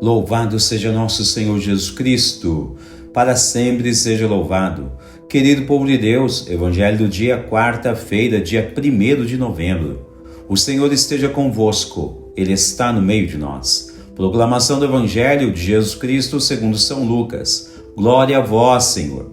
Louvado seja nosso Senhor Jesus Cristo, para sempre seja louvado. Querido povo de Deus, Evangelho do dia, quarta-feira, dia 1º de novembro. O Senhor esteja convosco, Ele está no meio de nós. Proclamação do Evangelho de Jesus Cristo segundo São Lucas. Glória a vós, Senhor.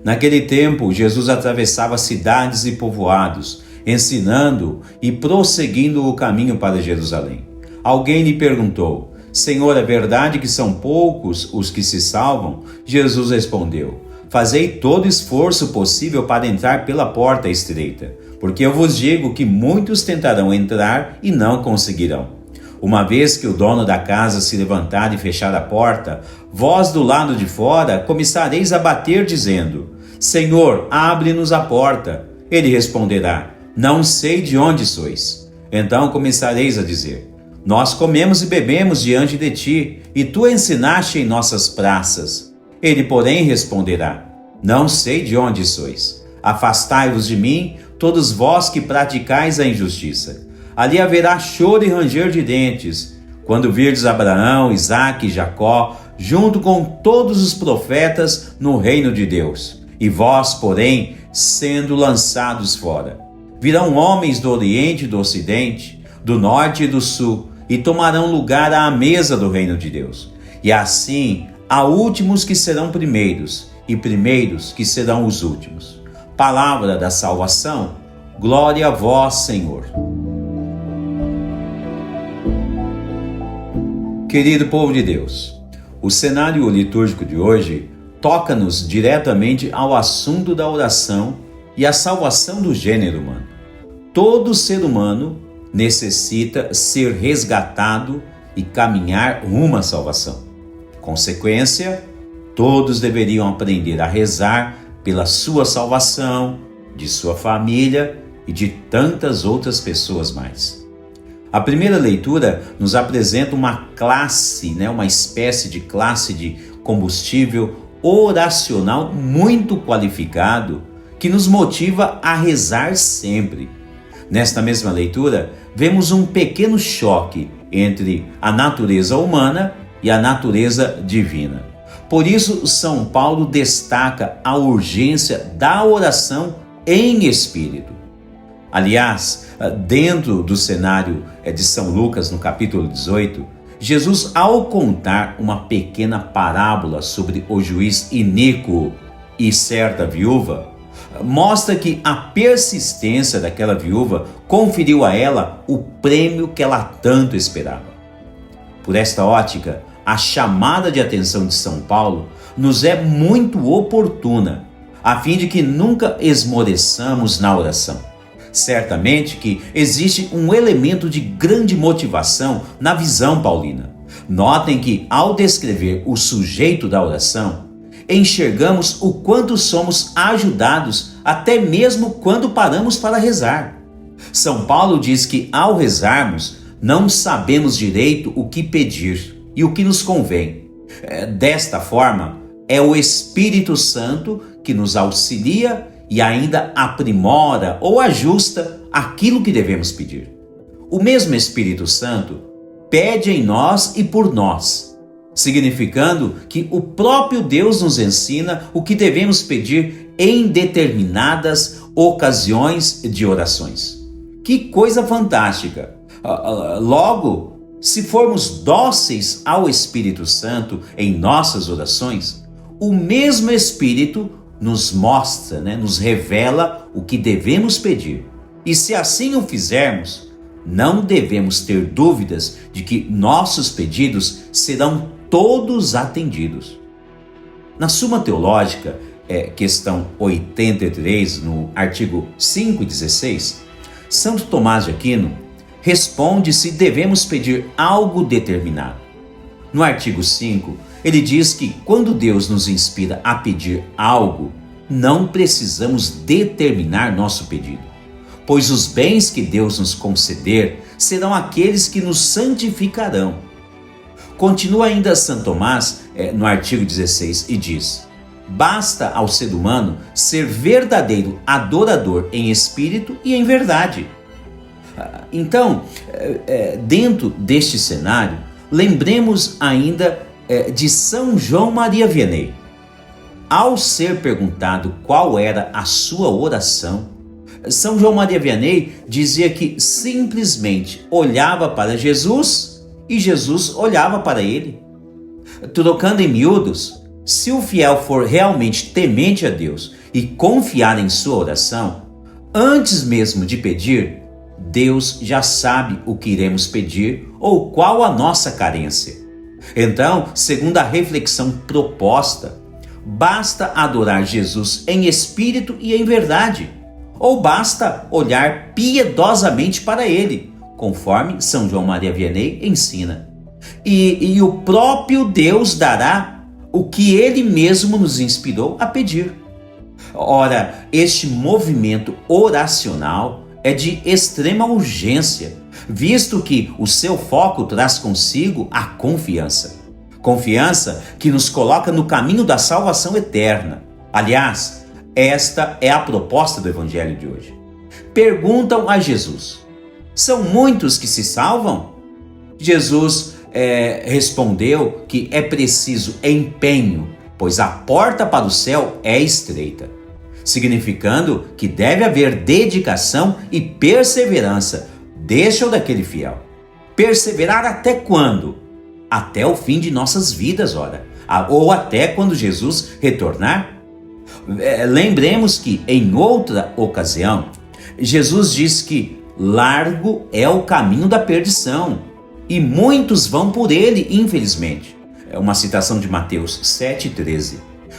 Naquele tempo, Jesus atravessava cidades e povoados, ensinando e prosseguindo o caminho para Jerusalém. Alguém lhe perguntou: Senhor, é verdade que são poucos os que se salvam? Jesus respondeu: Fazei todo esforço possível para entrar pela porta estreita, porque eu vos digo que muitos tentarão entrar e não conseguirão. Uma vez que o dono da casa se levantar e fechar a porta, vós do lado de fora começareis a bater dizendo: Senhor, abre-nos a porta. Ele responderá: Não sei de onde sois. Então começareis a dizer: Nós comemos e bebemos diante de ti, e tu ensinaste em nossas praças. Ele, porém, responderá: Não sei de onde sois. Afastai-vos de mim, todos vós que praticais a injustiça. Ali haverá choro e ranger de dentes, quando virdes Abraão, Isaque e Jacó, junto com todos os profetas no reino de Deus. E vós, porém, sendo lançados fora. Virão homens do Oriente e do Ocidente, do Norte e do Sul, e tomarão lugar à mesa do reino de Deus. E assim há últimos que serão primeiros, e primeiros que serão os últimos. Palavra da salvação, glória a vós, Senhor. Querido povo de Deus, o cenário litúrgico de hoje toca-nos diretamente ao assunto da oração e a salvação do gênero humano. Todo ser humano necessita ser resgatado e caminhar rumo à salvação. Consequência, todos deveriam aprender a rezar pela sua salvação, de sua família e de tantas outras pessoas mais. A primeira leitura nos apresenta uma classe, uma espécie de classe de combustível oracional muito qualificado que nos motiva a rezar sempre. Nesta mesma leitura, vemos um pequeno choque entre a natureza humana e a natureza divina. Por isso, São Paulo destaca a urgência da oração em espírito. Aliás, dentro do cenário de São Lucas, no capítulo 18, Jesus, ao contar uma pequena parábola sobre o juiz iníquo e certa viúva, mostra que a persistência daquela viúva conferiu a ela o prêmio que ela tanto esperava. Por esta ótica, a chamada de atenção de São Paulo nos é muito oportuna, a fim de que nunca esmoreçamos na oração. Certamente que existe um elemento de grande motivação na visão paulina. Notem que, ao descrever o sujeito da oração, enxergamos o quanto somos ajudados até mesmo quando paramos para rezar. São Paulo diz que, ao rezarmos, não sabemos direito o que pedir e o que nos convém. Desta forma, é o Espírito Santo que nos auxilia e ainda aprimora ou ajusta aquilo que devemos pedir. O mesmo Espírito Santo pede em nós e por nós, significando que o próprio Deus nos ensina o que devemos pedir em determinadas ocasiões de orações. Que coisa fantástica! Logo, se formos dóceis ao Espírito Santo em nossas orações, o mesmo Espírito nos mostra, nos revela o que devemos pedir. E se assim o fizermos, não devemos ter dúvidas de que nossos pedidos serão todos atendidos. Na Suma Teológica, questão 83, no artigo 5,16, Santo Tomás de Aquino responde se devemos pedir algo determinado. No artigo 5, ele diz que quando Deus nos inspira a pedir algo, não precisamos determinar nosso pedido, pois os bens que Deus nos conceder serão aqueles que nos santificarão. Continua ainda Santo Tomás no artigo 16 e diz: basta ao ser humano ser verdadeiro adorador em espírito e em verdade. Então, dentro deste cenário, lembremos ainda de São João Maria Vianney. Ao ser perguntado qual era a sua oração, São João Maria Vianney dizia que simplesmente olhava para Jesus e Jesus olhava para ele. Trocando em miúdos, se o fiel for realmente temente a Deus e confiar em sua oração, antes mesmo de pedir, Deus já sabe o que iremos pedir ou qual a nossa carência. Então, segundo a reflexão proposta, basta adorar Jesus em espírito e em verdade, ou basta olhar piedosamente para ele, conforme São João Maria Vianney ensina. E o próprio Deus dará o que ele mesmo nos inspirou a pedir. Ora, este movimento oracional é de extrema urgência, visto que o seu foco traz consigo a confiança. Confiança que nos coloca no caminho da salvação eterna. Aliás, esta é a proposta do Evangelho de hoje. Perguntam a Jesus: são muitos que se salvam? Jesus respondeu que é preciso empenho, pois a porta para o céu é estreita, significando que deve haver dedicação e perseverança deste ou daquele fiel. Perseverar até quando? Até o fim de nossas vidas, ora, ou até quando Jesus retornar. Lembremos que em outra ocasião, Jesus disse que largo é o caminho da perdição e muitos vão por ele, infelizmente. É uma citação de Mateus 7,13.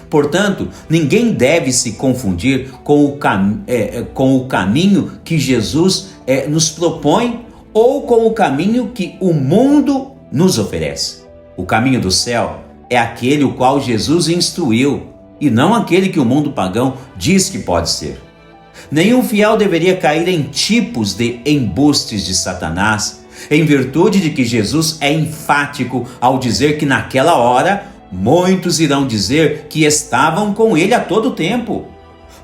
Portanto, ninguém deve se confundir com o caminho que Jesus nos propõe ou com o caminho que o mundo nos oferece. O caminho do céu é aquele o qual Jesus instruiu e não aquele que o mundo pagão diz que pode ser. Nenhum fiel deveria cair em tipos de embustes de Satanás, em virtude de que Jesus é enfático ao dizer que naquela hora muitos irão dizer que estavam com ele a todo tempo.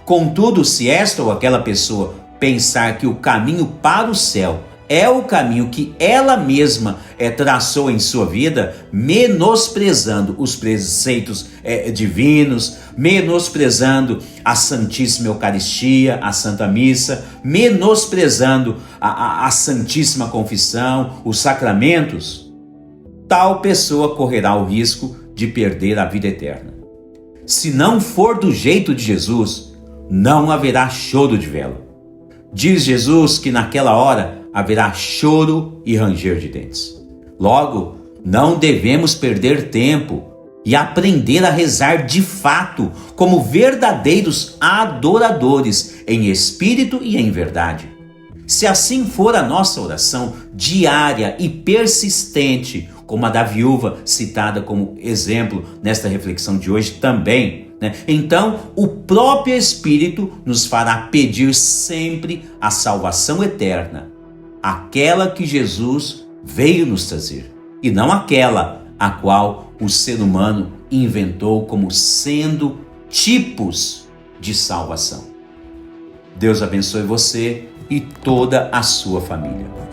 Contudo, se esta ou aquela pessoa pensar que o caminho para o céu é o caminho que ela mesma traçou em sua vida, menosprezando os preceitos divinos, menosprezando a Santíssima Eucaristia, a Santa Missa, menosprezando a Santíssima Confissão, os sacramentos, tal pessoa correrá o risco de perder a vida eterna. Se não for do jeito de Jesus, não haverá choro de vela. Diz Jesus que naquela hora haverá choro e ranger de dentes. Logo, não devemos perder tempo e aprender a rezar de fato como verdadeiros adoradores em espírito e em verdade. Se assim for a nossa oração diária e persistente, como a da viúva citada como exemplo nesta reflexão de hoje também, então o próprio Espírito nos fará pedir sempre a salvação eterna, aquela que Jesus veio nos trazer, e não aquela a qual o ser humano inventou como sendo tipos de salvação. Deus abençoe você e toda a sua família.